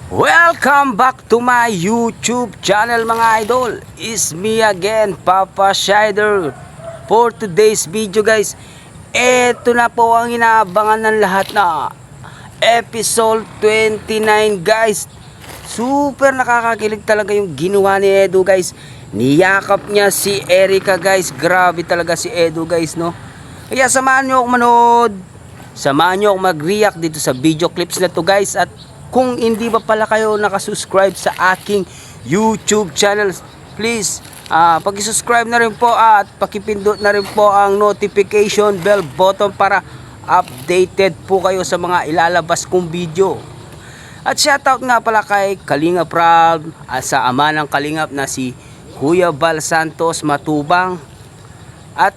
Welcome back to my YouTube channel mga idol. It's me again, Papa Shider. For today's video guys, eto na po ang inaabangan ng lahat na episode 29 guys. Super nakakakilig talaga yung ginawa ni Edu guys. Niyakap niya si Erica guys. Grabe talaga si Edu guys, no? Kaya samahan nyo ako manood. Samahan nyo ako mag-react dito sa video clips na to guys. At kung hindi pa pala kayo nakasubscribe sa aking YouTube channel, please pag-subscribe na rin po at pakipindot na rin po ang notification bell button para updated po kayo sa mga ilalabas kong video. At shoutout nga pala kay Kalingap Proud, sa ama ng Kalingap na si Kuya Bal Santos Matubang at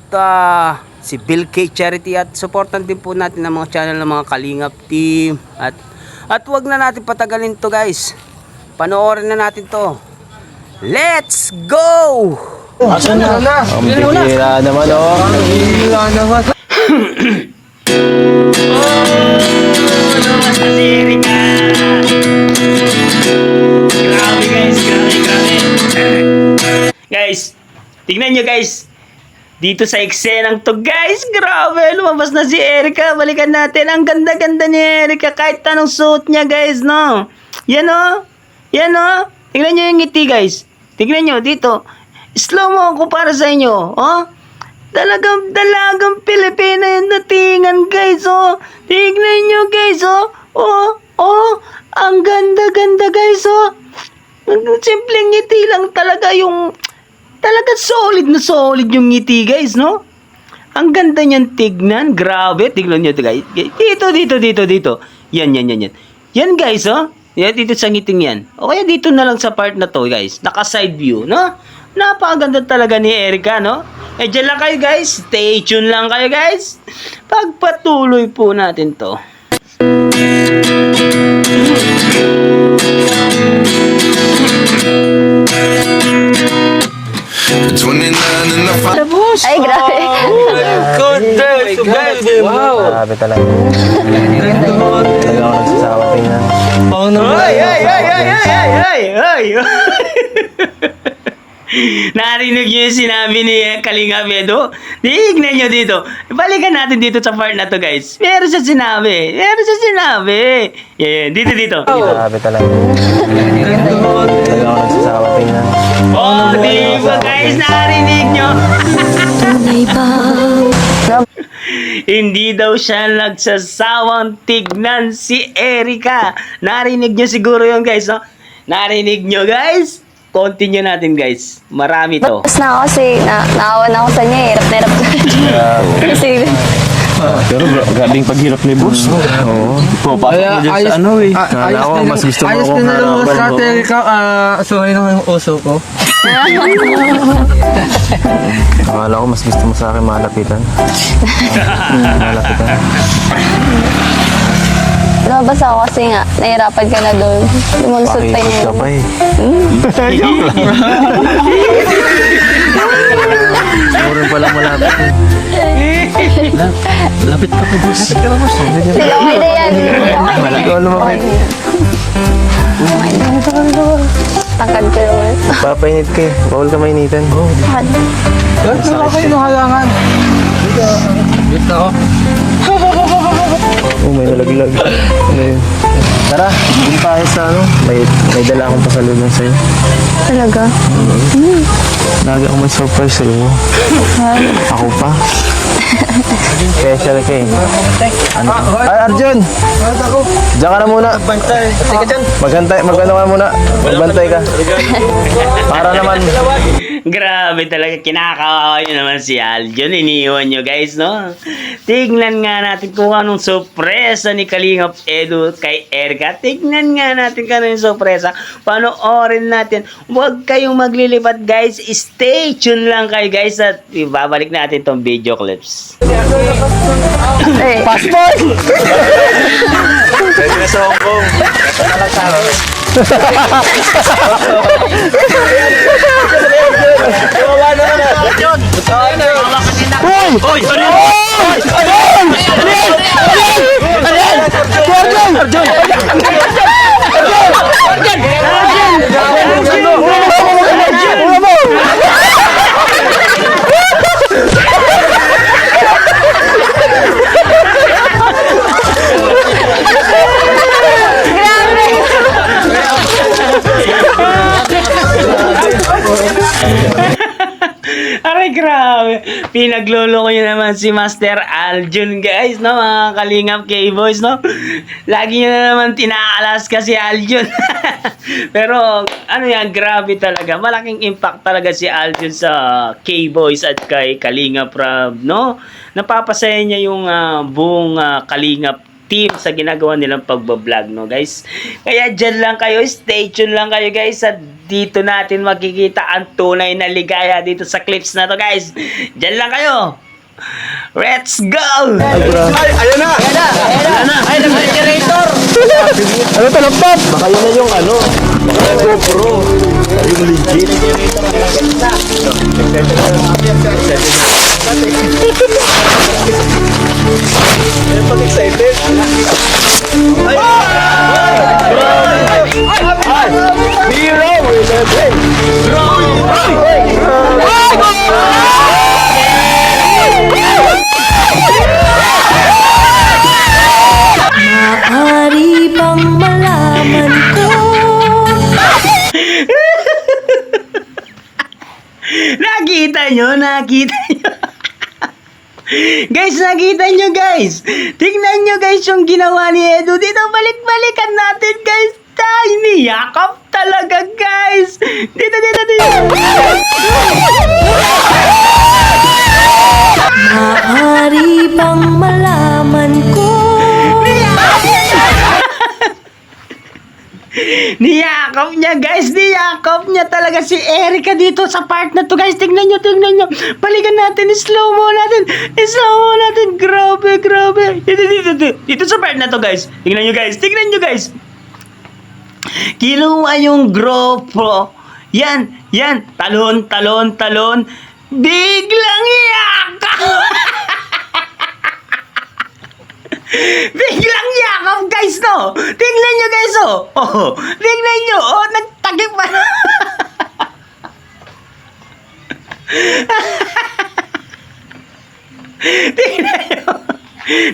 si Bill K Charity. At supportan din po natin ang mga channel ng mga Kalingap team. At wag na natin patagalin to guys. Panoorin na natin to. Let's go! Asan na? Ang bihira naman, oh. Ang bihira naman. Lumabas na si Erica. Grabe guys, grabe. Guys, tignan nyo guys. Dito sa eksenang to guys, grabe, lumabas na si Erica. Balikan natin, ang ganda-ganda ni Erica kahit anong suot niya guys, no? Yan o, tignan nyo yung ngiti guys. Tignan nyo dito, slow mo ako para sa inyo, oh? Dalagang Pilipina yung datingan guys, oh. Tignan nyo guys, oh, ang ganda-ganda guys, oh. Simpleng ngiti lang talaga yung... Talaga solid yung ngiti guys, no? Ang ganda niyan tignan. Grabe, tignan niyo to guys. Dito. Yan. Yan guys, oh. Yan dito sa ngiting yan. O kaya dito na lang sa part na to guys. Naka side view, no? Napakaganda talaga ni Erica, no? Diyan lang kayo guys. Stay tuned lang kayo guys. Pagpatuloy po natin to. Ay, grabe. Wow. Grabe talaga. Talaga ako nagsasawa tingnan. Ay. Narinig niyo yung sinabi ni Kalingap Edu? Tignan niyo dito. Balikan natin dito sa part na to guys. Meron siya sinabi. Yan. Dito. Grabe talaga. Talaga ako nagsasawa tingnan. Oh, di ba guys? Narinig niyo? Hindi daw siya nagsasawang tignan si Erica. Narinig niyo siguro yun guys, no? Narinig niyo guys? Continue natin guys. Marami to. Tapos na ako kasi naawa na ako sa niya. Hirap na hirap kasi Pero grabing paghirap ni boss. Oo. Papasok mo dyan sa ano eh. Kala ko mas gusto mo akong harapan mo. Sorry naman yung uso ko. Akala ko mas gusto mo sa akin malapitan. lumabas ako kasi nga nahirapan ka na doon. Lumulusot pa Pakikot niya. ka pa eh. Siguro pala malapit eh. Lapit ka pa boss. Sige, okay na yan. Ikaw lumapit. Tangkad ko naman. Papainit ka eh. Bawal ka mainitan. Tangkad. Wala kayo nung halangan. Dito ako. Oh, may nalaglag. Ano yun? Tara, hindi tayo sa ano. May dala akong pasalubong sa'yo. Talaga? Lagi akong may surprise sa'yo. Ako pa. Special ka eh. Ano? Ay, Arjun! Diyan ka na muna. Magano ka muna. Magbantay ka. Para naman. Grabe talaga, kinakawawa nyo naman si Aljon. Iniiwan nyo guys, no? Tignan nga natin kung anong sorpresa ni Kalingap Edu kay Erica. Tignan nga natin kung anong sorpresa. Panoorin natin. Huwag kayong maglilipat guys. Stay tuned lang kayo guys at ibabalik natin tong video clips. Passport! Pwede na sa Hong Kong. Arjun! Grabe. Pinaglolo ko yun naman si Master Aljun, guys, no? Mga Kalingap K-Boys, no? Lagi nyo na naman tinaalas kasi Aljun. Pero, ano yan, grabe talaga. Malaking impact talaga si Aljun sa K-Boys at kay Kalingap Rob, no? Napapasaya niya yung buong Kalingap team sa ginagawa nilang pagbablog, no, guys? Kaya dyan lang kayo, stay tuned lang kayo, guys, at dito natin makikita ang tunay na ligaya dito sa clips na to, guys. Dyan lang kayo. Let's go! Ayan na! Ay, nag-generator! Ano to, laptop? Baka yun na yung ano, GoPro. Yung legit. Ayun pag excited. Ay! Hero! Maaari bang malaman ko? Nakita nyo? Guys, nakita nyo, guys. Tingnan nyo, guys, yung ginawa ni Edu. Dito, balik-balikan natin, guys. Tayo, niyakap talaga, guys. Dito. Maaari bang malaman ko? Niyakap niya, guys. Niyakap niya talaga si Erica dito sa part na to, guys. Tingnan nyo. Balikan natin. Slow mo natin. Grabe. Dito sa part na to, guys. Tingnan nyo, guys. Kinuha yung GoPro. Yan. Talon. Biglang yakap. Biglang yakap, guys, no? Tingnan nyo, guys, oh. Tingnan nyo, nagtagip pa.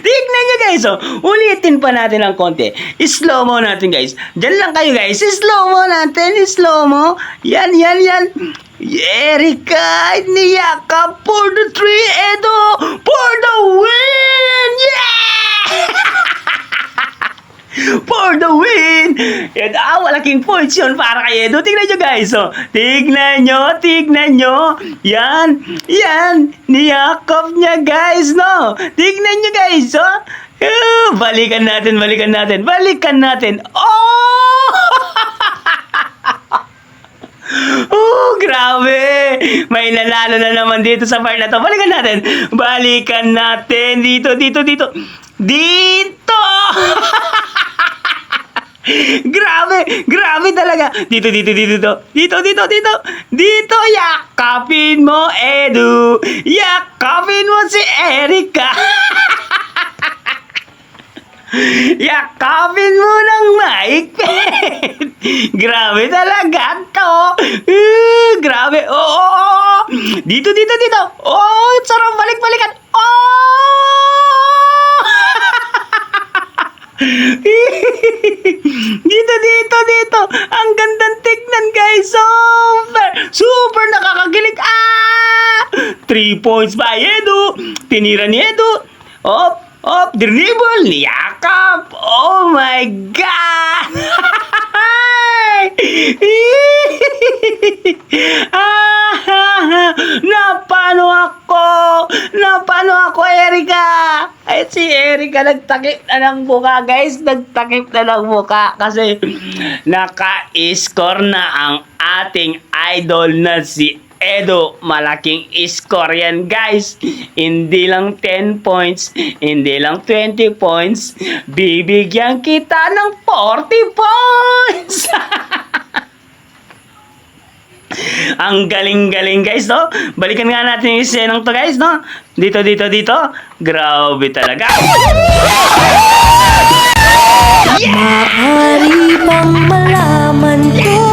Tingnan nyo, guys, oh. Ulitin pa natin ng konti. Slow mo natin, guys. Diyan lang kayo, guys. Slow mo natin. Yan. Erica, niyakap for the 3, Edo, for the win! Yeah! For the win! Yan, malaking points yun para kay Edo. Tignan nyo, guys. Oh. Tignan nyo. Yan. Niyakap niya, guys, no? Tignan nyo, guys, oh. Balikan natin. Oh! Oh, grabe! May nanalo na naman dito sa part na to. Balikan natin. Dito. Grabe talaga. Dito. Yakapin mo, Edu. Yakapin mo si Erica. Yakapin mo ng mahigpit. Grabe talaga to. Grabe. Oh. Dito. Oh, sarap balik-balikan. Oh! Dito. Ang gandang tignan, guys. Super nakakagilig. 3 points by Edu. Tinira ni Edu. Dribble, niyakap. Oh my God! Napano ako, Erica? Ay, si Erica nagtakip na ng buka, guys. Kasi naka-score na ang ating idol na si Edo. Malaking score yan, guys. Hindi lang 10 points, hindi lang 20 points, bibigyan kita ng 40 points. Ang galing, guys, no? Balikan nga natin yung isenang to, guys, no? Dito. Grabe talaga. Maaari bang malaman ko?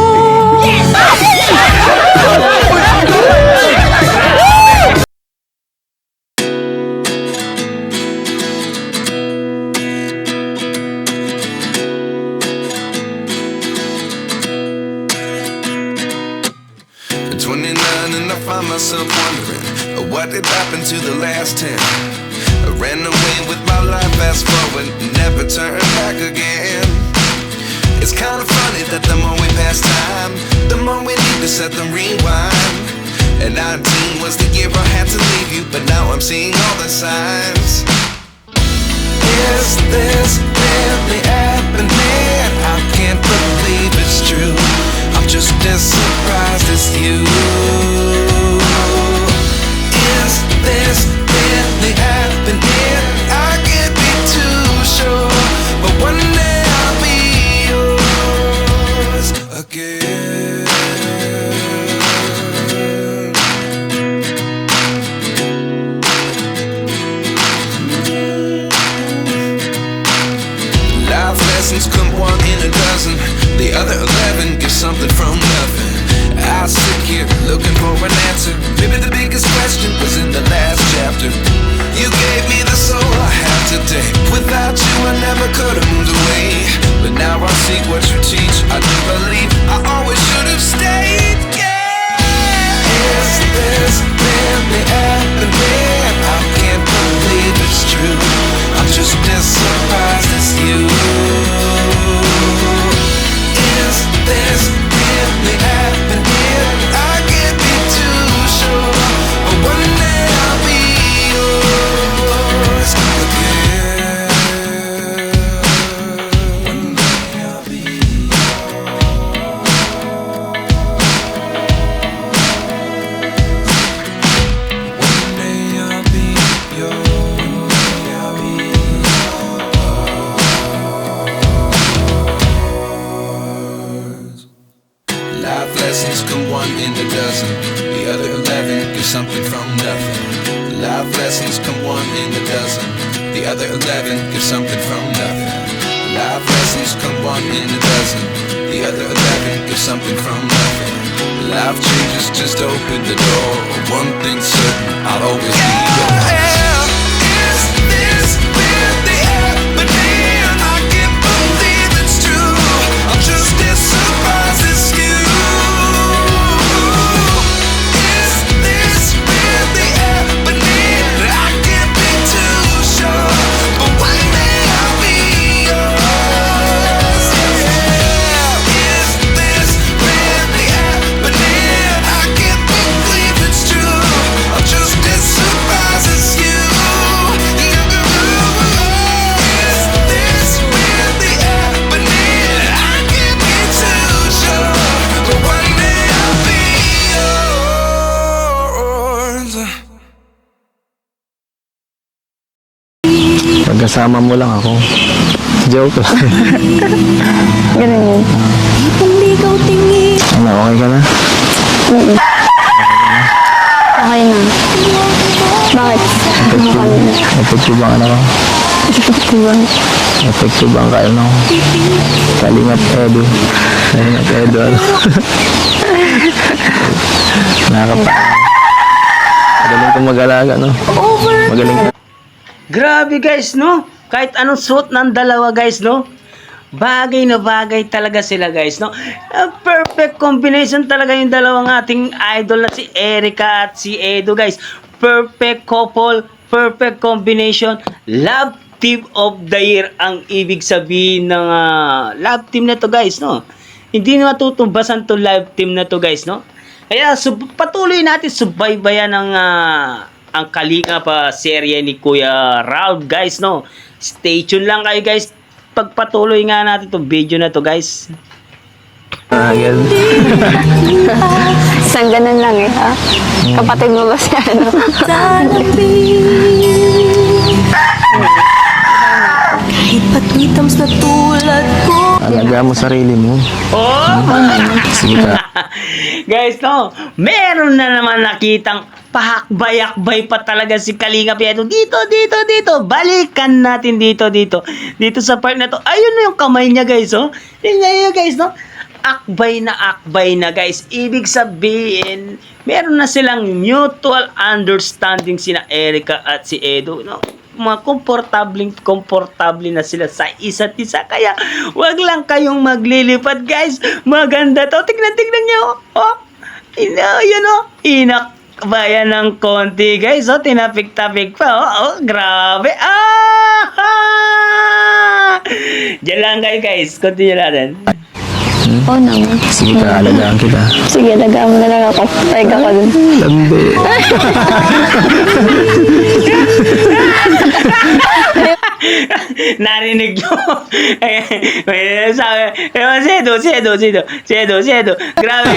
At 29 and I find myself wondering, what did happen to the last 10? I ran away with my life, fast forward, never turn back again. It's kind of funny that the more we pass time, the more we need to set the rewind. And 19 was the year I had to leave you, but now I'm seeing all the signs. Is this really happening? I can't believe it's true. I'm just as surprised as you. Is this really happening? I can't be too sure, but one day I'll be yours again. Life lessons come one in a dozen. The other 11 get something from nothing. I sit here looking for an answer. Maybe the biggest question was in the last chapter. You gave me the soul I have today. Without you I never could have moved away. But now I see what you teach. I do believe I always should have stayed. Yeah. Is this really happening? I can't believe it's true. I'm just as surprised as you. Is this really happening? I can't be too sure, but one day I'll be yours again. One day I'll be One day I'll be yours. One day I'll be yours. Life lessons come one in a dozen. The other 11 give something from nothing. Life lessons come one in a dozen. The other 11 give something from nothing. Life lessons come one in a dozen. The other 11 give something from nothing. Life changes just open the door. One thing's certain, I'll always be yours. Is this really happening? I can't believe it's true. I'm just as surprised as you. Is this really happening? I can't be too sure, but one day I'll be yours. Yeah. Is this really happening? I can't believe it's true. I'm just as surprised as you. Is this really happening? I can't be too sure, but one day I'll be yours. Pagkasama mo lang ako. Joke lang. Ganun yun. Panligaw tingin Ano, okay ka na? Okay na. Bakit? Effective ang ano ko? Diba? Effective ang kaano ko? Kalingap Edu. Kalingap Edu. Ano? Nakakapa. Magaling kong mag-alaga, no? Magaling ka. Grabe guys, no? Kahit anong suot ng dalawa guys, no? Bagay na bagay talaga sila guys, no? Perfect combination talaga yung dalawang ating idol na si Erica at si Edo guys. Perfect couple, perfect combination. Love team of the year ang ibig sabihin ng love team na to guys, no? Hindi na matutumbasan to love team na to guys, no? Kaya patuloy natin subaybayan ng ang Kalinga pa serye ni Kuya Ralph guys, no? Stay tuned lang kayo guys. Pagpatuloy nga natin itong video na to guys. Agad. Isang ganun lang eh, ha? Kapatid mo ba siya, ano? kahit patwitams na tulad ko. Alaga mo sarili mo. Oh! Sige ka. Guys, no, meron na naman nakitang pahakbay-akbay pa talaga si Kalinga Pietro. Dito. Balikan natin dito. Dito sa part na to. Ayun na yung kamay niya, guys, oh. Tingnan niyo, guys, no. Akbay na, guys. Ibig sabihin, meron na silang mutual understanding sina Erica at si Edo, no. Mga komportable na sila sa isa't isa. Kaya, wag lang kayong maglilipad, guys. Maganda to. Tignan nyo. Oh, yun, oh. akbayan ng konti guys. Oh, tinapik-tapik pa. Grabe. Diyan lang kayo guys. Continue natin. Oo naman. Sige, kaalagaan kita. Sige, lagaan mo na lang ako. Payag ako dun. Landi. Narinig nyo. May sabi, Sedo. Grabe.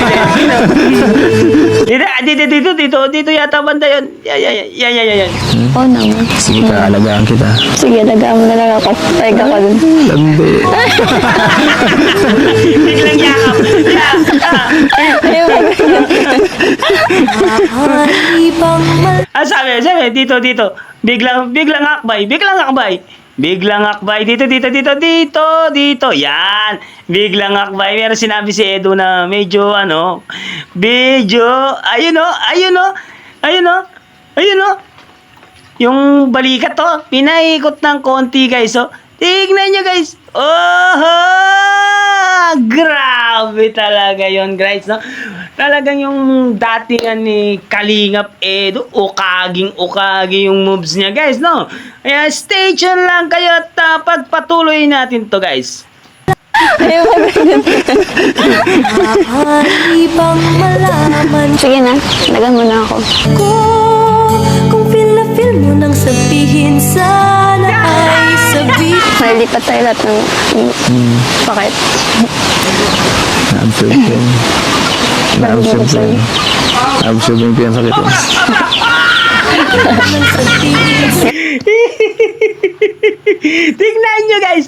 Dito yata banda yun. Yan. Oo naman. Sige, kaalagaan kita. Sige, lagaan mo na lang ako. Payag ako dun. Landi. Biglang yakap. Sabi, dito. Biglang akbay. Dito. Yan. Biglang akbay. Pero sinabi si Edo na medyo, ayun o. Yung balikat to, pinaikot ng konti guys. So, tignan nyo guys. Grabe talaga yon guys, no? Talagang yung datingan ni Kalingap Edo, ukaging yung moves niya guys, no? Kaya stay tuned lang kayo at pagpatuloy natin to guys. Ibang malaman Sige na, lagaan mo na ako. ko. Kung feel na feel mo nang sabihin, sana ay sabihin. Nalipat tayo lahat ng bakit? Na-absorb ko yun. Na-absorb yung pinasakit ko. Tignan nyo guys,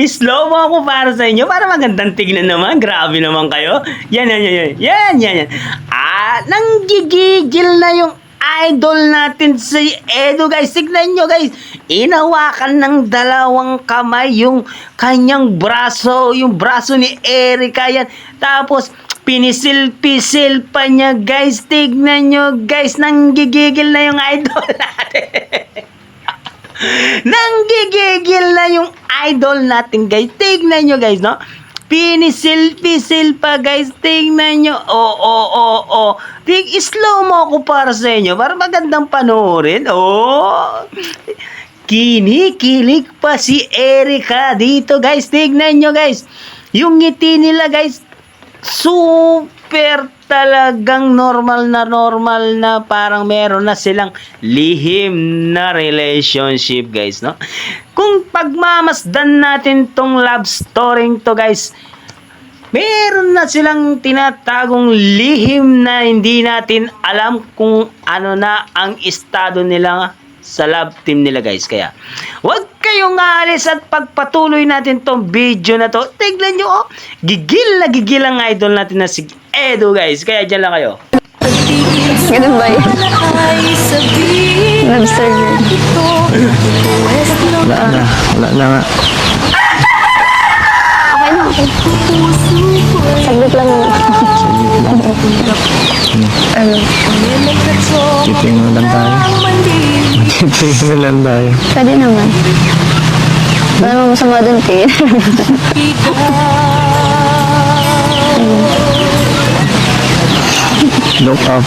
slow mo ako para sa inyo, para magandang tignan naman. Grabe naman kayo. Yan. Nanggigigil na yung idol natin si Edo guys. Tignan nyo guys, inawakan ng dalawang kamay yung kanyang braso, yung braso ni Erica yan. Tapos pinisil-pisil pa niya guys. Tignan nyo guys, nanggigigil na yung idol natin. Nanggigigil na yung idol natin guys. Tignan nyo guys, no? Pinisil-pisil pa guys. Tignan nyo. Slow mo ako para sa inyo, para magandang panoorin. Kinikilig pa si Erica dito guys. Tignan nyo guys. Yung ngiti nila guys, super talagang normal na parang meron na silang lihim na relationship guys, no? Kung pagmamasdan natin tong love story to guys, meron na silang tinatagong lihim na hindi natin alam kung ano na ang estado nila sa love team nila guys. Kaya huwag kayong aalis at pagpatuloy natin tong video na to. Tignan nyo, gigil na gigil ang idol natin na si Edo guys. Kaya dyan lang kayo. Ganun ba yun? Ay sabihin Love story. ito. Wala na nga. Okay na, okay. Saglit lang naman. Titingnan lang tayo. Titingnan lang tayo. Pwede naman. Wala naman masama dun, tingin. Look up.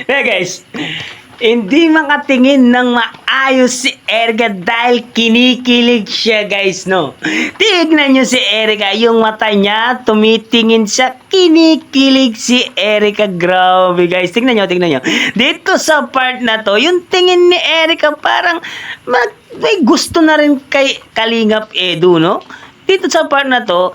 Hey guys, hindi makatingin ng maayos si Erica dahil kinikilig siya guys, no? Tignan nyo si Erica, yung mata niya, tumitingin siya, kinikilig si Erica. Grabe guys, tignan nyo. Dito sa part na to, yung tingin ni Erica parang may gusto na rin kay Kalingap Edo, no? Dito sa part na to,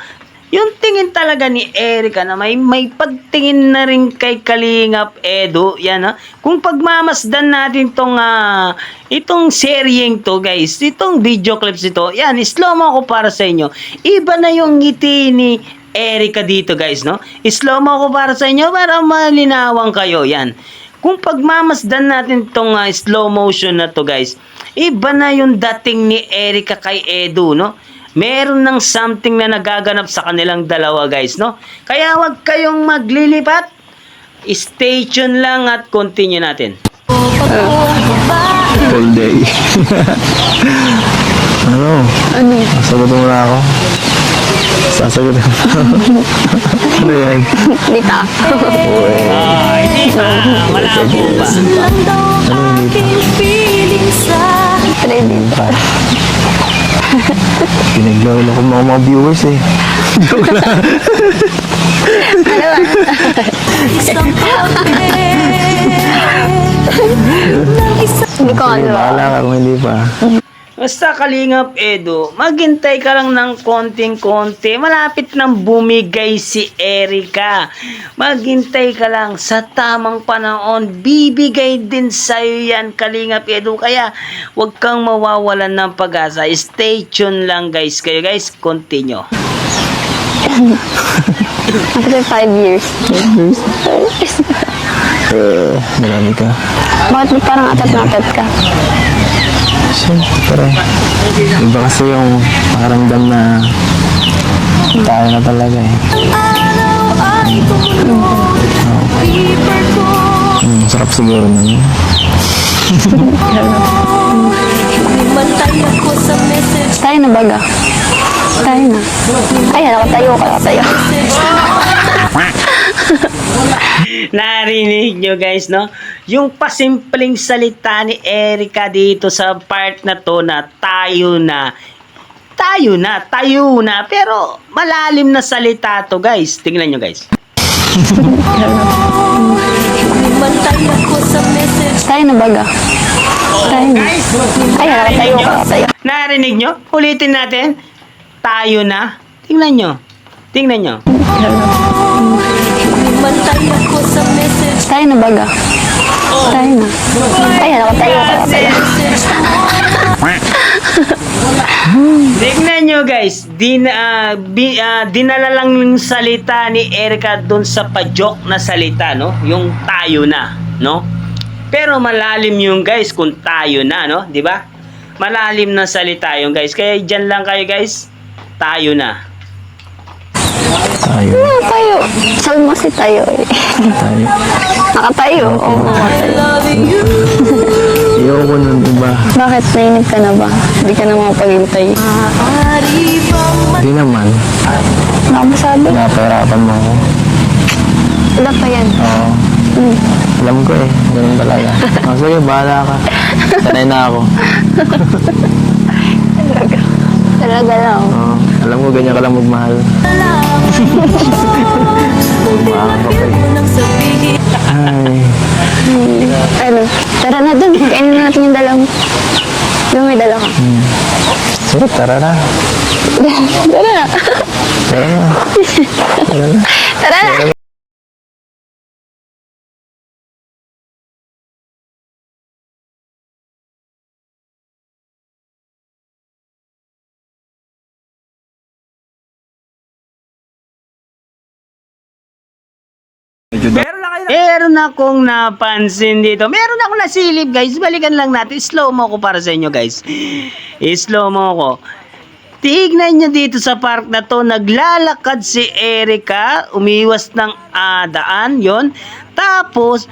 yung tingin talaga ni Erica na may pagtingin na rin kay Kalingap Edo, yan ha. Kung pagmamasdan natin itong seryeng to guys, itong video clips ito, yan, slow mo ako para sa inyo. Iba na yung ngiti ni Erica dito guys, no? Slow mo ako para sa inyo para malinawan kayo, yan. Kung pagmamasdan natin itong slow motion na to guys, iba na yung dating ni Erica kay Edo, no? Meron ng something na nagaganap sa kanilang dalawa guys, no? Kaya wag kayong maglilipat. Stay tuned lang at continue natin. All day. Ano? Ano? Sasagutin mo na ako. Sasagutin mo. Ano yan? Dita. Lang daw ang aking feeling sa Trading. Pinaglawin ako mga viewers eh. isang papel. Hindi ko ano. Bahala ka kung hindi pa. Basta Kalingap Edu, maghintay ka lang ng konting-konti. Malapit nang bumigay si Erica. Maghintay ka lang sa tamang panahon. Bibigay din sa'yo yan, Kalingap Edu. Kaya huwag kang mawawalan ng pag-asa. Stay tuned lang guys. Kayo guys, continue. After 5 years. Marami ka. Bakit parang atat na atat ka? Siyempre. Iba kasi yung pakaramdam na tayo na talaga eh. Araw ay tumunog. Paper ko. Sarap siguro na yun. Himantay ako sa message. Tayo na baga. Tayo na. Ayan, nakatayo ka. Nakatayo. Narinig nyo guys, no? Yung pasimpleng salita ni Erica dito sa part na to na tayo na. Pero malalim na salita to guys. Tingnan nyo guys. Himantay ako sa message. Tayo na baga. Tayo na. Ayan, nakatayo ka. Nakatayo. Narinig nyo? Ulitin natin. Tayo na. Tingnan nyo. Himantay ako sa message. Tayo na baga. Tayo na. Ayan, nakatayo ka. Nakatayo. Tingnan nyo guys. Dinala lang yung salita ni Erica dun sa pa-joke na salita, no? Yung tayo na, no? Pero malalim yung guys kung tayo na, no? Di ba? Malalim na salita yung guys. Kaya dyan lang kayo guys. Tayo na. Tayo. Tayo. Sabi mo si tayo eh. Tayo. Nakatayo. Oo, nakatayo. Loving you. Ayoko nun iba. Bakit? Nainip ka na ba? Hindi ka na makapaghintay. Maaari bang Hindi naman. Nakapasabi? Napahirapan mo ako. Wala pa yan. Oo. Alam ko eh. Ganun talaga. Sige, bahala ka. Sanay na ako. Talaga lang. Oo. Alam ko ganyan ka lang magmahal. Magmahal ka pa eh. nang sabihin? Ay. Ano? Tara na dun. Kainin na natin yung dala mo. Yung may dala ka. Sige, tara na. Tara na. Tara na. Tara na. Tara na. Meron akong napansin dito. Meron akong nasilip guys. Balikan lang natin. Slow mo ko para sa inyo guys. Slow mo ko. Tignan nyo dito sa park na to. Naglalakad si Erica. Umiwas ng daan. Yon. Tapos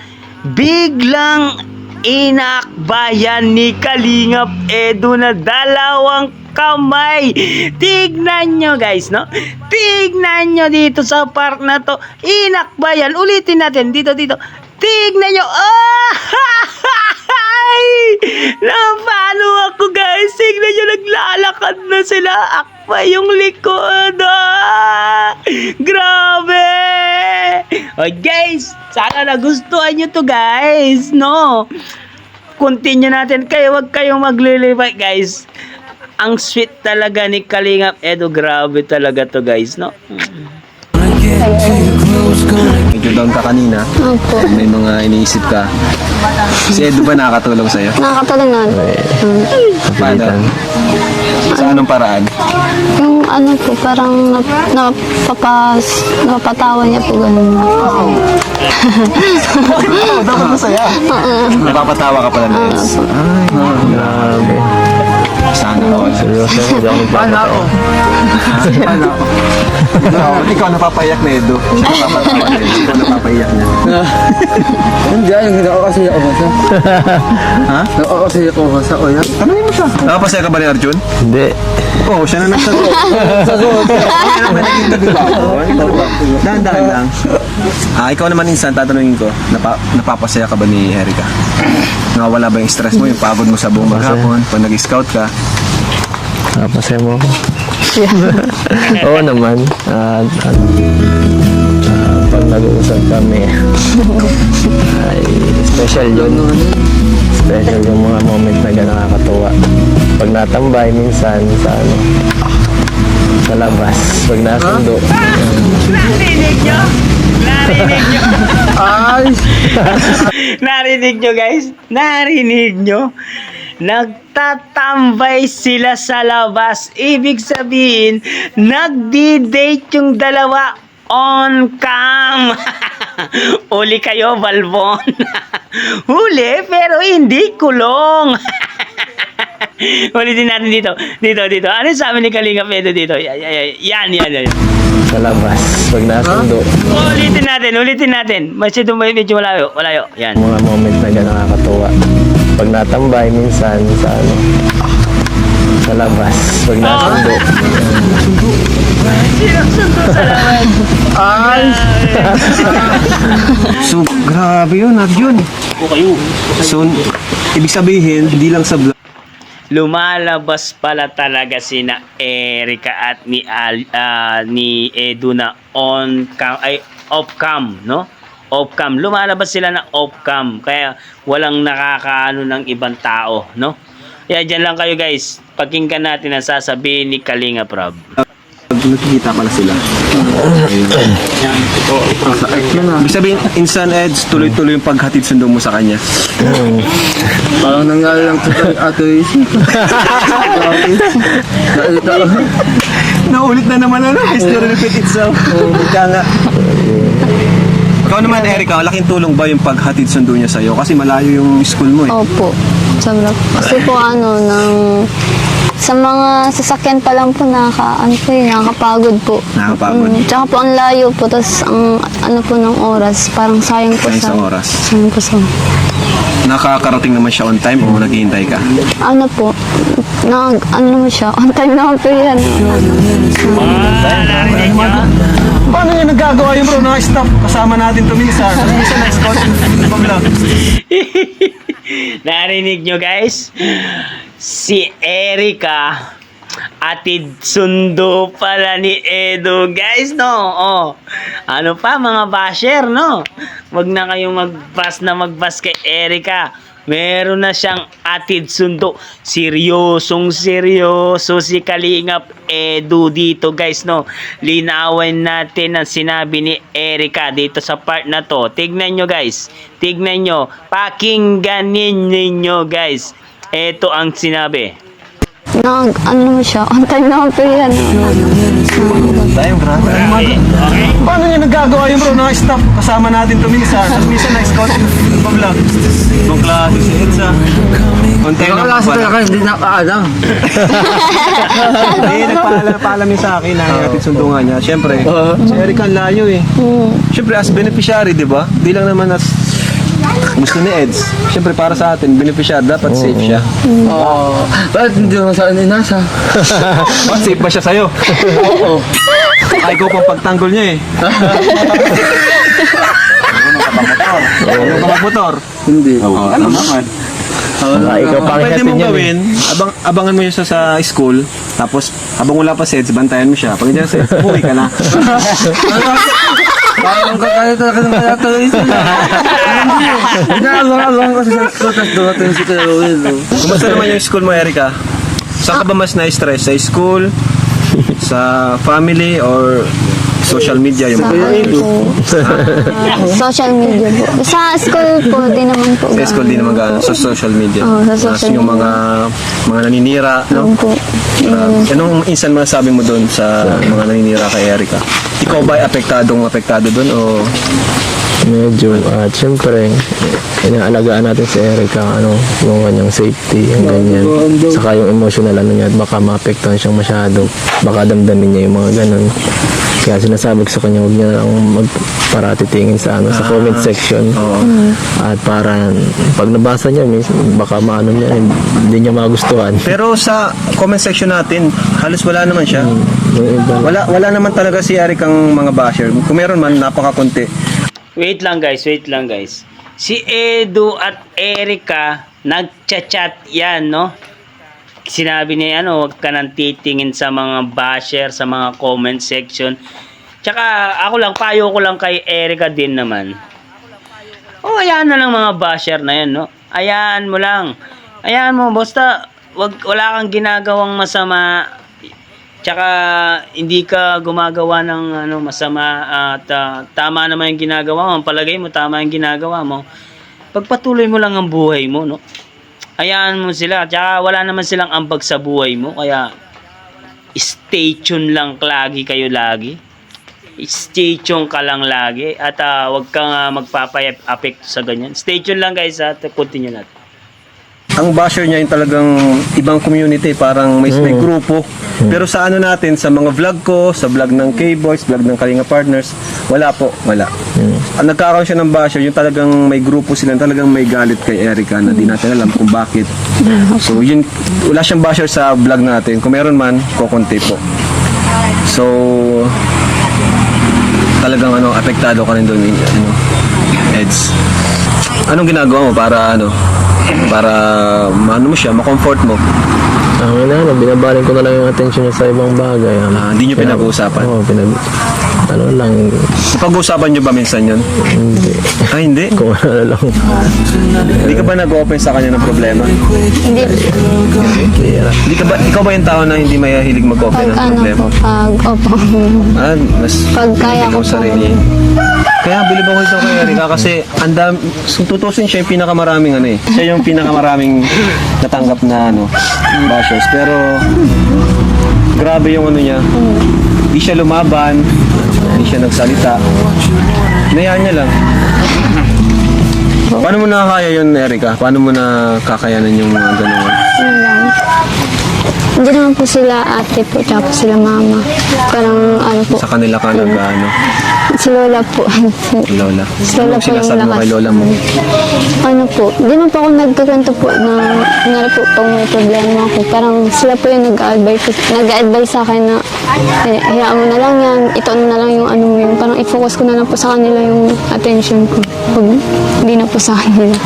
biglang inakbayan ni Kalingap Edu na dalawang kamay. Tignan nyo guys, no? Tignan nyo dito sa park na to. Inakbayan. Ulitin natin. Dito. Tignan nyo. Napano ako guys. Tignan nyo. Naglalakad na sila. Akbay yung likod. Grabe. O guys, sana nagustuhan nyo to guys, no? Continue natin. Kayo, wag kayong maglilibay guys. Ang sweet talaga ni Kalingap Edu. Grabe talaga to guys, no? Medyo down ka kanina. Opo. May mga iniisip ka. Si Edu ba nakakatulong sa'yo? Nakakatulong na. Paano? Sa anong paraan? Yung ano po, parang napapatawa niya po ganun. Dapat masaya. Napapatawa ka pala na. Ay, grabe. Sana all. seryoso, hindi ako nagpapatawa. Ikaw napapaiyak na Edo. Ikaw napapaiyak niya. Hindi, yung nakakasaya ko ba siya? Ha? Nakakasaya ko ba sa oya? Tanungin mo siya. Nakapasaya ka ba ni Arjun? Hindi. Oo, siya na nagsagot. Dahan-dahan lang. Ikaw naman insan, tatanungin ko, napapasaya ka ba ni Erica? Nawawala ba yung stress mo, yung pagod mo sa buong maghapon, pag nag-scout ka? Napasaya mo ako. Oo naman. Pag nag-uusap kami, ay special yun. Special yung mga moment na nakakatuwa. Pag natambay minsan sa labas, pag nasundo. Narinig nyo? Narinig nyo? Ay! Narinig nyo guys? Narinig nyo? Nagtatambay sila sa labas. Ibig sabihin, nagdi-date yung dalawa on cam. Uli kayo, Balbon. Huli, pero hindi kulong. Ulitin natin dito. Dito. Ano sabi ni Kalinga Pedro dito? Yan. Sa labas, pag nasundo. Ulitin natin. Medyo malayo. Yan. Mga moment na nakakatuwa. Pag natambay minsan sa labas, pag nasundo. Ay! So, grabe yun, Arjun. So, ibig sabihin, hindi lang sa vlog. Lumalabas pala talaga sina Erica at ni Edu na off cam, no? Off cam. Lumalabas sila na off cam. Kaya walang nakakaano ng ibang tao, no? Kaya dyan lang kayo guys. Pakinggan natin ang sasabihin ni Kalinga Prab. Nakikita pala sila. Ibig sabihin, Insan Eds, tuloy-tuloy yung paghatid sundo mo sa kanya. Parang nangyari lang sa Ate Isi. Naulit na naman history repeat itself. Kaya nga. Ikaw naman, Erica, laking tulong ba yung paghatid sundo niya sa'yo? Kasi malayo yung school mo eh. Opo. Sobra po. Kasi po sa mga sasakyan pa lang po nakakapagod po. Nakakapagod. Tsaka po ang layo po. Tapos ang po ng oras, parang sayang po Sayang sa oras. Sayang po sa... Nakakarating naman siya on time o naghihintay ka? Ano po, naman siya, on time naman po yan. Paano niya nagagawa yun bro? Naka-stop. Kasama natin ito minsan. Minsan na-scout. Narinig nyo guys? Si Erica atid sundo pala ni Edu guys, no? Ano pa mga basher, no? Wag na kayong magbas kay Erica. Meron na siyang atid sundo. Seryosong seryoso si Kalingap Edu dito guys, no? Linawin natin ang sinabi ni Erica dito sa part na to. Tignan nyo guys. Tignan nyo. Pakingganin ninyo guys. Ito ang sinabi. Naman siya, on time naman po yan. Tayo, grabe. Paano niya nagagawa yun bro? Naka-stop. Kasama natin ito minsan. Minsan na-scout. Pabla. Ibang klase si Edsa. On time na Kasi talaga hindi nakaalam. Hindi, nagpaalam niya sa akin na natin sundo nga niya. Siyempre, si Erica ang layo eh. Siyempre, as beneficiary, di ba? Di lang naman as gusto ni Eds. Siyempre, para sa atin, beneficiary, dapat safe siya. Bakit hindi mo sa inasa? Mas safe ba siya sa'yo? Oo. Ay, ikaw pang pagtanggol niya eh. Ano ka mag-motor? Hindi. Ano naman? Ikaw pang Pwede hatid mong yan gawin, abangan mo yun sa school, tapos habang wala pa sets, bantayan mo siya. Pag nandiyan sa sets, uwi ka na. Parang kakaya talaga ng kaya talaga ito. Inaalong kasi sa skotas dumating si Kuya Rowell. Kumusta naman yung school mo, Erica? Saan ka ba mas na-stress? Sa school? Sa family? Or social media? Yung Social media po. Sa school po, di naman po. sa school din naman gaano. Sa social media. Oo, sa social yung mga naninira, no? Po. Anong insan masasabi mo doon sa mga naninira kay Erica? Ikaw ba ay apektado doon o medyo at syempre inaalagaan natin si Erica yung kanyang safety yung ganyan saka yung emotional niya at baka maapektuhan siyang masyado baka damdamin niya yung mga ganun kaya sinasabi ko sa kanya huwag niya lang magparatitingin sa sa comment section at para pag nabasa niya baka maano niya hindi niya magustuhan. Pero sa comment section natin, halos wala naman siya. Yung iba, Wala naman talaga si Eric ang mga basher. Kung meron man, napakakunti. Wait lang guys. Si Edu at Erica nagchat-chat yan, no? Sinabi niya huwag ka nang titingin sa mga basher, sa mga comment section. Tsaka payo ko lang kay Erica din naman. Ayan na lang mga basher na yan, no? Ayan mo lang. Ayan mo, basta wala kang ginagawang masama. Tsaka hindi ka gumagawa ng masama at tama naman yung ginagawa mo. Ang palagay mo, tama yung ginagawa mo. Pagpatuloy mo lang ang buhay mo, no? Hayaan mo sila. Tsaka wala naman silang ambag sa buhay mo. Kaya stay tuned lang lagi kayo lagi. Stay tuned ka lang lagi. At wag kang magpapa-apekto sa ganyan. Stay tuned lang guys at continue natin. Ang basher niya yung talagang ibang community, parang may grupo. Pero sa natin, sa mga vlog ko, sa vlog ng K-Boys, vlog ng Kalinga Partners, wala. Ang nagkakaroon siya ng basher, yung talagang may grupo sila, talagang may galit kay Erica na di natin alam kung bakit. So yun, wala siyang basher sa vlog natin. Kung meron man, kukunti po. So talagang apektado ka rin doon, Eds. Anong ginagawa mo para mo siya, ma-comfort mo? binabaling ko na lang yung attention niya sa ibang bagay. Hindi niyo pinag-uusapan? Oo, Pag-uusapan niyo ba minsan yun? Hindi. Ay, hindi? Kung ano lang. Hindi ka ba nag-open sa kanya ng problema? Hindi. Hindi ka ba, ikaw ba yung tao na hindi mahilig mag-open Pag ng problema? opo. Mas Pag kaya ko po. sarili. Kaya bilib ako ito kay Erica kasi tutusin siya yung pinakamaraming Siya yung pinakamaraming natanggap na bashers. Pero grabe yung niya. Di siya lumaban, di siya nagsalita. Hinayaan niya lang. Paano mo nakakaya yun, Erica? Paano mo nakakayanan yung mga ganun? Yun lang. Hindi naman po sila ate po, tsaka po sila mama. Parang po, Sa kanila ka si Lola po. Lola. Si Lola Anong po yung sinasabi mo kay lakas. Lola mo? Di naman po ako nagkakwento po na po pag may problema ako. Parang sila po yung nag-advise sa akin na hayaan mo na lang yan, ito na lang yung mo yun. Parang i-focus ko na lang po sa kanila yung attention ko. Pag hindi na po sa kanila.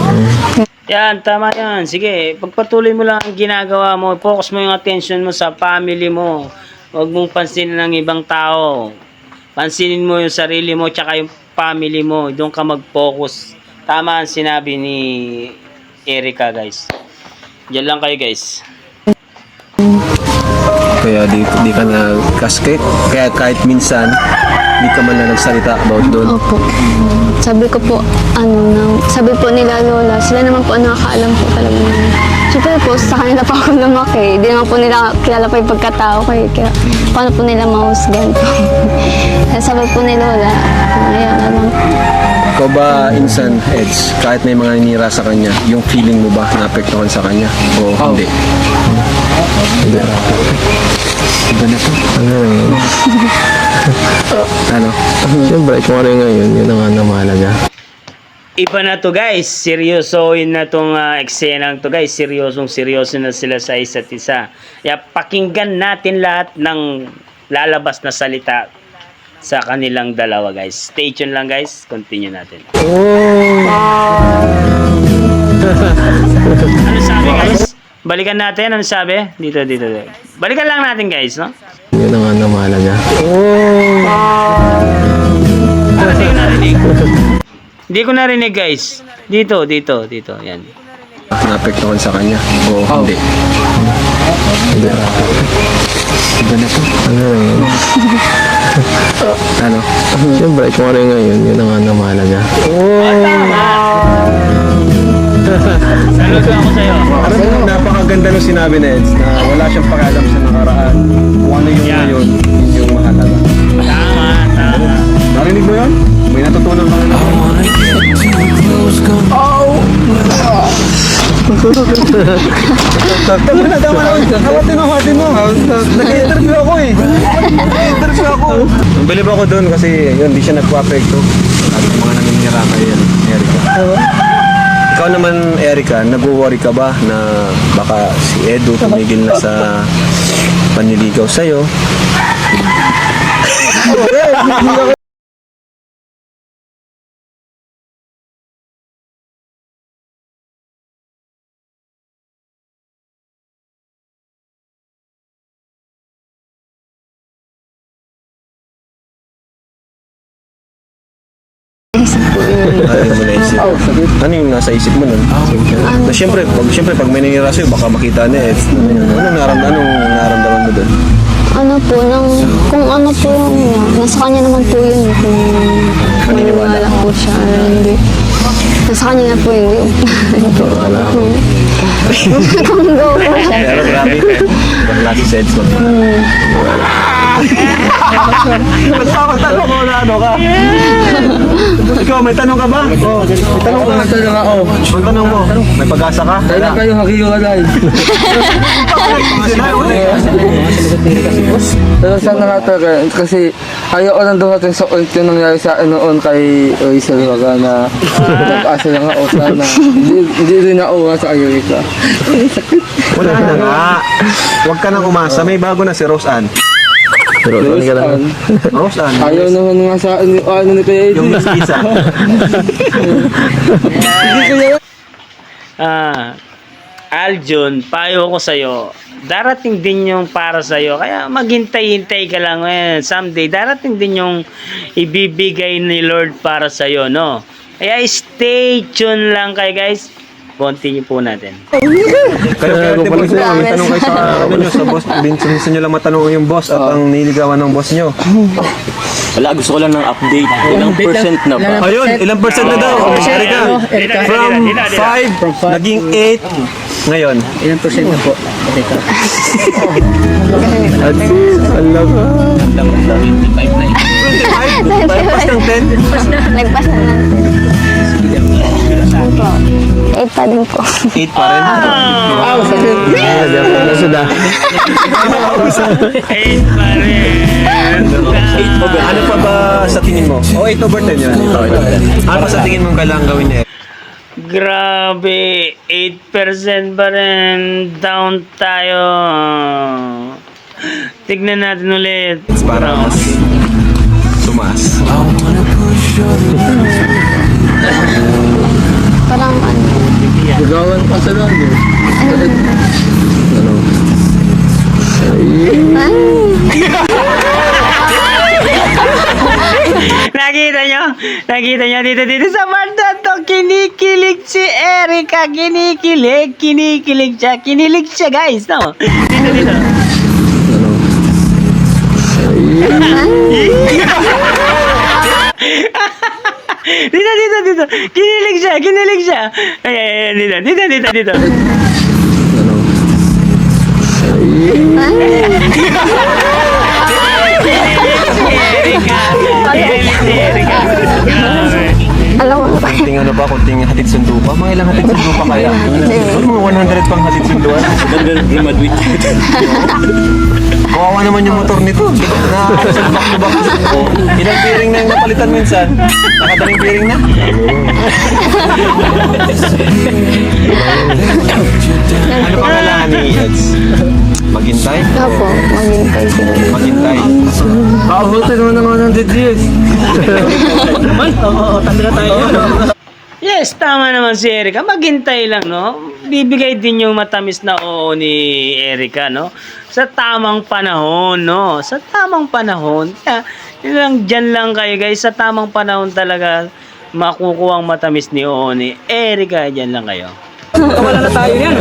Yan, tama yan. Sige, pagpatuloy mo lang ang ginagawa mo. Focus mo yung attention mo sa family mo. Huwag mong pansinin ng ibang tao. Pansinin mo yung sarili mo tsaka yung family mo. Doon ka mag-focus. Tama ang sinabi ni Erica, guys. Diyan lang kayo, guys. Kaya di ka na-cascade. Kaya kahit minsan, di ka man na nagsalita about doon. Opo. Sabi ko po, sabi po nila Lola, sila naman po nakakaalam po talaga naman. Siyempre po, sa kanila pa ako lumaki. Di naman po nila kilala pa yung pagkatao ko eh. Kaya paano po nila mahusgan po? Kaya sabi po ni Lola, ayaw na lang. Ikaw ba, insan, Eds, kahit may mga ninira sa kanya, yung feeling mo ba naapektuhan sa kanya? O hindi? Hindi. Iba na to. Ano? Siyempre, kung ano yung ngayon, yun ang mahalaga. Iba na to, guys. Seryosoin na tong eksenang to, guys. Seryoso na sila sa isa't isa. Kaya pakinggan natin lahat ng lalabas na salita sa kanilang dalawa, guys. Stay tuned lang, guys. Continue natin. Ano sabi, guys? Balikan natin. Ano sabi? Dito. Balikan lang natin, guys, no? Yun ang mahalaga. Hindi ko narinig. Hindi ko narinig, guys. Dito. Yan. Naapektuhan sa kanya? O hindi? Hindi. Iba na to. Ano? Siyempre, kung ano yung ngayon, yun ang mahalaga. Saludo ako sa'yo. Napakaganda nung sinabi ni Eds na wala siyang pakialam sa nakaraan. Kung ano yung ngayon, yun yung mahalaga. Tama. Narinig mo yun? may natutunan ka na. Tama na. Hawatin mo. Nag-interview ako eh. Nag-interview ako. Bilib ako doon kasi yun, di siya nagpa-apekto. At yung mga naninira kay Erica. Ikaw naman, Erica, nag-worry ka ba na baka si Edu tumigil na sa panliligaw sa'yo? Isip po yun. Ano mo naisip? Ano yung nasa isip mo nun? Na siyempre, pag may nangyari sa'yo, baka makita ni Ed. Anong naramdaman mo doon? Ano po, kung ano po yung nasa kanya naman po yun. Kung maniniwala po siya or hindi. Nasa kanya na po yun. Kung go po siya. Pero grabe, bakla si Seds mo. Magtanong ko na ano ka? Ikaw, may tanong ka ba? Oo, may tanong ka. Magtanong mo, may pag-asa ka? Kailan kayo hakikiwalay? Pero saan nakataga? Kasi ayaw lang dumating sa point yung nangyari sa akin noon kay Rachel Waga na nag-asa na nga o sana. Hindi rin nauwa sa Ayurika. Wala na nga. Huwag ka nang umasa. May bago na si Rose Ann. Pero saan ka lang? Rose Ann. Ayaw naman nga sa ano ni Kuya Yung Eddie. Miss Isa. Aljun, payo ko sa'yo, darating din yung para sa'yo. Kaya maghintay-hintay ka lang. Someday, darating din yung ibibigay ni Lord para sa'yo, no? Kaya stay tuned lang kayo, guys. Continue po natin. Kayo, di ba, may tanong kayo sa ano nyo, sa boss. Minsan nyo lang matanong yung boss at ang niligawan ng boss nyo. Wala, gusto ko lang ng update. Ilang percent na ba? Ayun, ilang percent na daw? Erika. From 5, naging 8. Ngayon. Ilang percent na po? Pas ng 10? Nagpas na lang. Opo. 8 pa din po. 8 pa rin. Hey, pare! Ano pa ba sa tingin mo? 8/10 yun. Ano pa sa tingin mo kailangan gawin niya? Grabe, 8% pa rin. Down tayo. Tignan natin ulit. Para mas tumaas. Parang ano. Gagawan pa sa lalo. Nakita nyo dito sa banda to, kinikilig si Erica, kinikilig siya guys, no? Dito. Dito. Kinilig siya. Ay, dito. Erika. Alam mo ba? Kunting ano ba? Kunting hatid sundo pa? Mga ilang hatid sundo pa kaya? Mga 100 pang hatid sunduan. Graduate. Kawawa naman yung motor nito. Na sa back to back. Ilang bearing na yung napalitan minsan? Nakadaling bearing na? Ano pa kailangan ni Eds? Maghintay? Opo, maghintay sila. Maghintay. Kakabuti naman naman ng DDS. Yes, tama naman si Erica. Maghintay lang, no? Bibigay din yung matamis na oo ni Erica, no? Sa tamang panahon, no? Sa tamang panahon. Kaya, dyan lang kayo, guys. Sa tamang panahon talaga makukuha ang matamis ni oo ni Erica. Dyan lang kayo. Wala na tayo yan.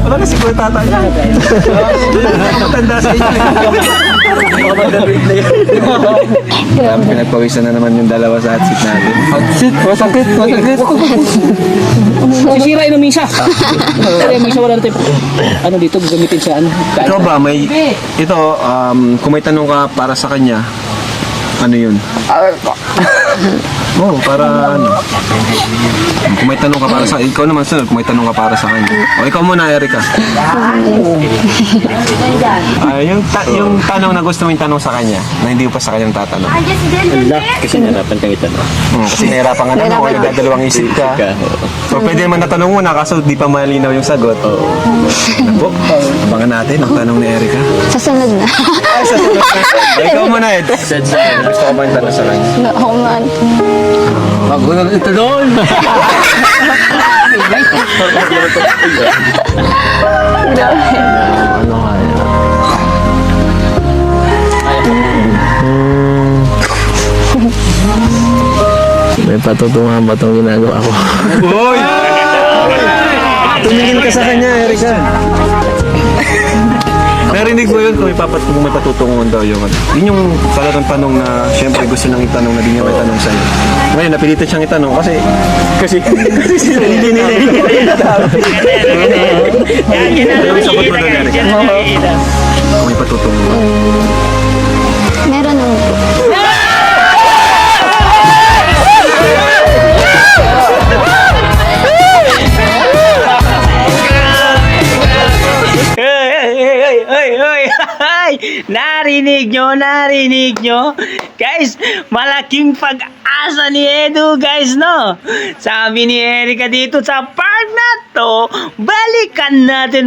Wala na si Kuya Tata yan. Matanda sa inyo. Pinagpawisan na naman yung dalawa sa hot seat natin. Masakit. Sisira yung misa. Kaya misa wala natin. Ano dito, gagamitin sa ano? Ikaw ba, may... Ito, kung may tanong ka para sa kanya, Ano yun? Oo, para ano. Kung may tanong ka para sa ikaw naman sunod, kung may tanong ka para sa kanya. O ikaw muna, Erica. Yung tanong na gusto mo yung tanong sa kanya, na hindi mo pa sa kanyang tatanong. Kasi narapan kang itanong. Kasi nahirapan ka na mo, nagdadalawang isip ka. O pwede naman natanong muna, kaso di pa malinaw yung sagot. Ano po? Abangan natin ang tanong ni Erica. Sa sunod na. O, ikaw muna, Ed. Gusto ko ba yung tanong sa kanya? Ako man. Magulang ito doon. Ano kaya? May patutungan ba itong ginagawa ko? Uy! Tumingin ka sa kanya, Erica. Narinig mo yun kung may patutunguhan daw yung ano. Yun yung talagang tanong na siyempre gusto nang itanong na di niya may tanong sa'yo. Ngayon, napilitan siyang itanong kasi hindi nila yung sagot mo doon, Erica. Kung may patutunguhan. Meron naman po. Narinig nyo? Guys, malaking pag-asa ni Edu, guys, no? Sabi ni Erica dito sa part na to, balikan natin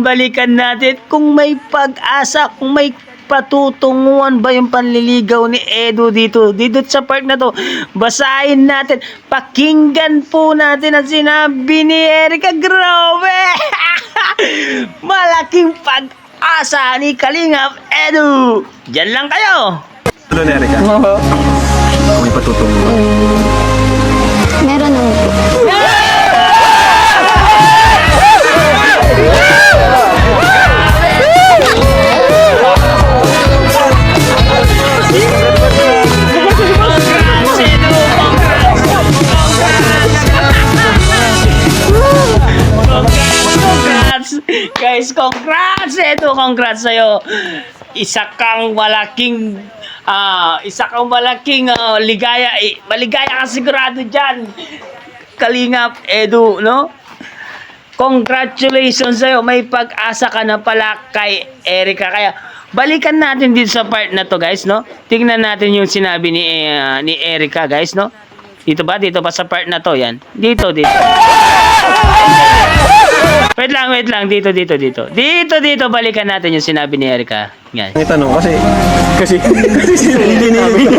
kung may pag-asa, kung may patutunguhan ba yung panliligaw ni Edu dito sa part na to. Basahin natin, pakinggan po natin ang sinabi ni Erica. Grabe! Malaking pag-asa ni Kalingap Edu. Diyan lang kayo. Doon, Erica. Kung may patutunguhan. Meron naman po. Guys, congrats! Congrats sa'yo. Isa kang malaking ligaya. Maligaya ka sigurado dyan. Kalingap Edu, no? Congratulations sa'yo. May pag-asa ka na pala kay Erica. Kaya, balikan natin dito sa part na to, guys, no? Tingnan natin yung sinabi ni Erica, guys, no? Dito ba sa part na to, yan. Dito. Wait lang. Dito. Dito, balikan natin yung sinabi ni Erica. Yan. Ang tanong kasi hindi nila Dito,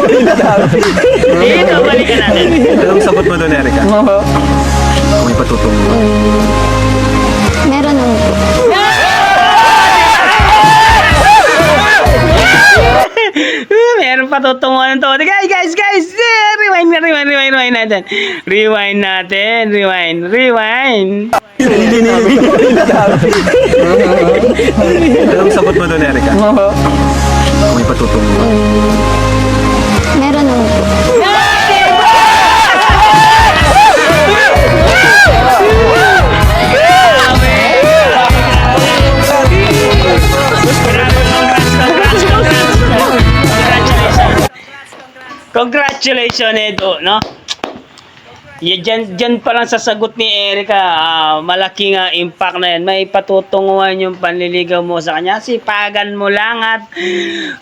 balikan natin. Anong sagot mo doon, Erica? Kung may patutunguhan. Meron naman po. Meron patutunguhan to. Guys! Rewind natin. Hindi nila Anong sagot mo doon, Erica? Kung may patutunguhan. Meron naman po. Congratulations, Edu, no? Diyan pa lang sa sagot ni Erica, malaking impact na yan. May patutunguhan yung panliligaw mo sa kanya. Sipagan mo lang at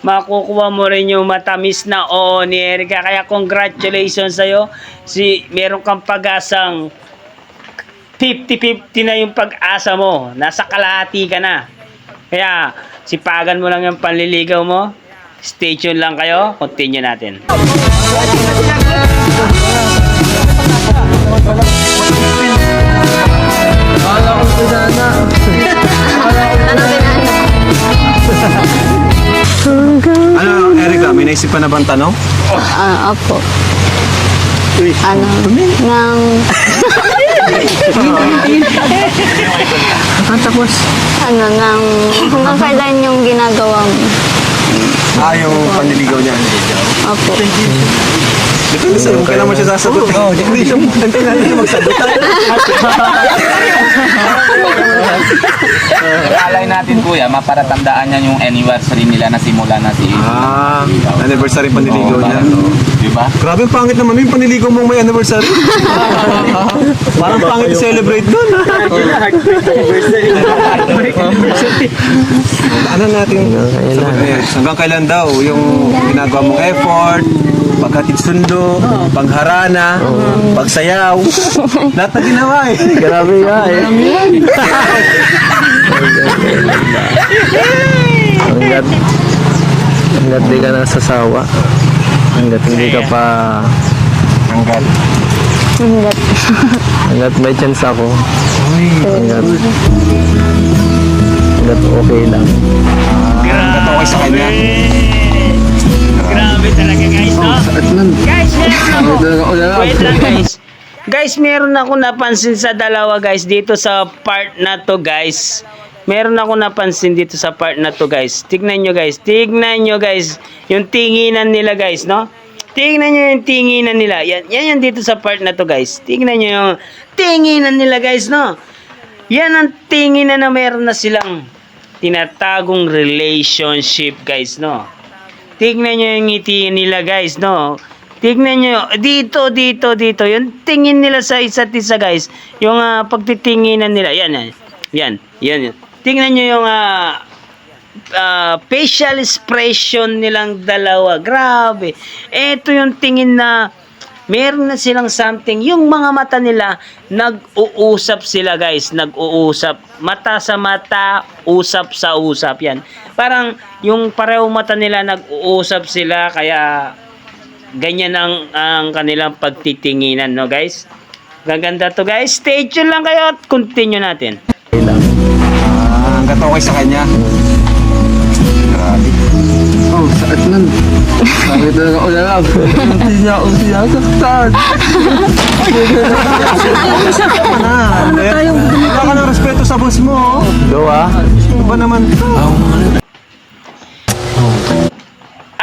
makukuha mo rin yung matamis na oo ni Erica. Kaya congratulations sa'yo. Meron kang pag-asang 50-50 na yung pag-asa mo. Nasa kalahati ka na. Kaya sipagan mo lang yung panliligaw mo. Stay tuned lang kayo. Continue natin. Ano, Erica, may naisip pa na bang tanong? Opo. Hanggang kailan yung ginagawa mo? Yung panliligaw niya. Opo. Depende sa'yo, kung kailan mo siya sasagot. Hindi siya magsagot. Alay natin kuya, maparatandaan niya yung anniversary nila na simula na si Anniversary panliligaw niya. Di ba? Grabe, ang pangit naman yung panliligaw mong may anniversary. Parang pangit i-celebrate doon. Ano natin? Hanggang kailan daw yung ginagawa mong effort, paghatid sundo, pagharana, pagsayaw, lahat na ginawa eh. Grabe nga eh. Hanggat di ka nasasawa. Hanggat hindi ka pa... Hanggat. Hanggat may chance ako. Hanggat okay lang. Hanggat okay sa kanya. Grabe talaga guys, no? Guys, wait lang guys. Guys, meron ako napansin sa dalawa guys dito sa part na to guys. Meron ako napansin dito sa part na to guys. Tignan nyo guys. Tignan nyo guys. Yung tinginan nila guys, no? Tignan nyo yung tinginan nila. Yan dito sa part na to guys. Tignan nyo yung tinginan nila guys, no? Yan ang tinginan na meron na silang tinatagong relationship guys, no? Tignan nyo yung ngiti nila guys, no? Tignan nyo, dito. Yung tingin nila sa isa't isa guys. Yung pagtitinginan nila. Yan. Tingnan nyo yung facial expression nilang dalawa. Grabe. Ito yung tingin na meron na silang something. Yung mga mata nila, nag-uusap sila guys. Nag-uusap. Mata sa mata, usap sa usap. Yan. Parang yung pareho mata nila, nag-uusap sila. Kaya ganyan ang kanilang pagtitinginan, no guys? Gaganda to guys. Stay tuned lang kayo at continue natin. Hanggat okay sa kanya. Grabe. Oh, sakit nun. Sakit talaga ko lang. Hindi niya ako sinasaktan. Wala ka ng respeto sa boss mo. Go ah. Ano ba naman?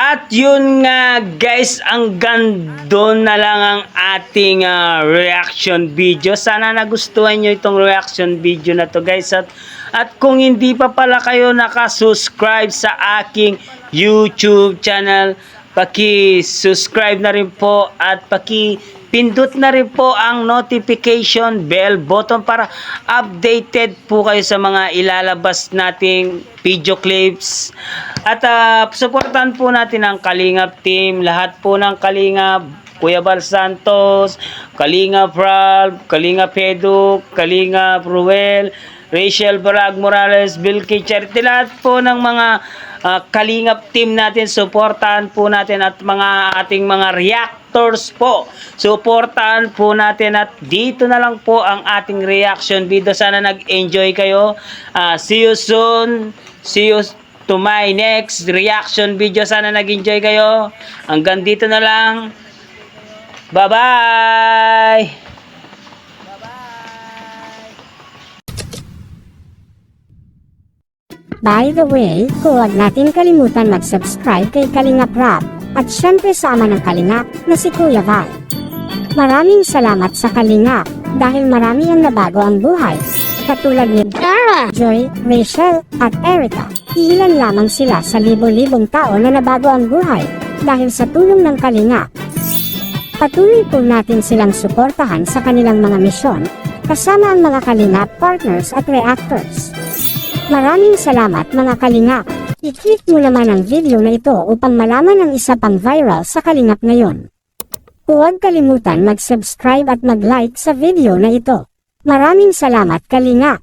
At yun nga guys, ang gando na lang ang ating reaction video. Sana nagustuhan nyo itong reaction video na to guys. At kung hindi pa pala kayo nakasubscribe sa aking YouTube channel, paki-subscribe na rin po at paki-pindot na rin po ang notification bell button para updated po kayo sa mga ilalabas nating video clips. At supportan po natin ang Kalingap team, lahat po ng Kalingap, Kuya Bal Santos, Kalingap Ralph, Kalingap Edu, Kalingap Ruel, Rachel Barag Morales, Bilky Charity, lahat po ng mga Kalingap team natin, supportahan po natin at ating mga reactors po. Supportahan po natin at dito na lang po ang ating reaction video. Sana nag-enjoy kayo. See you soon. See you to my next reaction video. Sana nag-enjoy kayo. Hanggang dito na lang. Bye-bye! By the way, huwag natin kalimutan mag-subscribe kay Kalingap Rap at syempre sa ama ng Kalingap na si Kuya Val. Maraming salamat sa Kalingap dahil marami ang nabago ang buhay. Katulad ni Dara, Joy, Rachel at Erica. Ilan lamang sila sa libo-libong tao na nabago ang buhay dahil sa tulong ng Kalingap. Patuloy po natin silang suportahan sa kanilang mga misyon kasama ang mga Kalingap partners at reactors. Maraming salamat mga Kalingap. I-click mo naman ang video na ito upang malaman ang isa pang viral sa Kalingap ngayon. Huwag kalimutan mag-subscribe at mag-like sa video na ito. Maraming salamat Kalingap.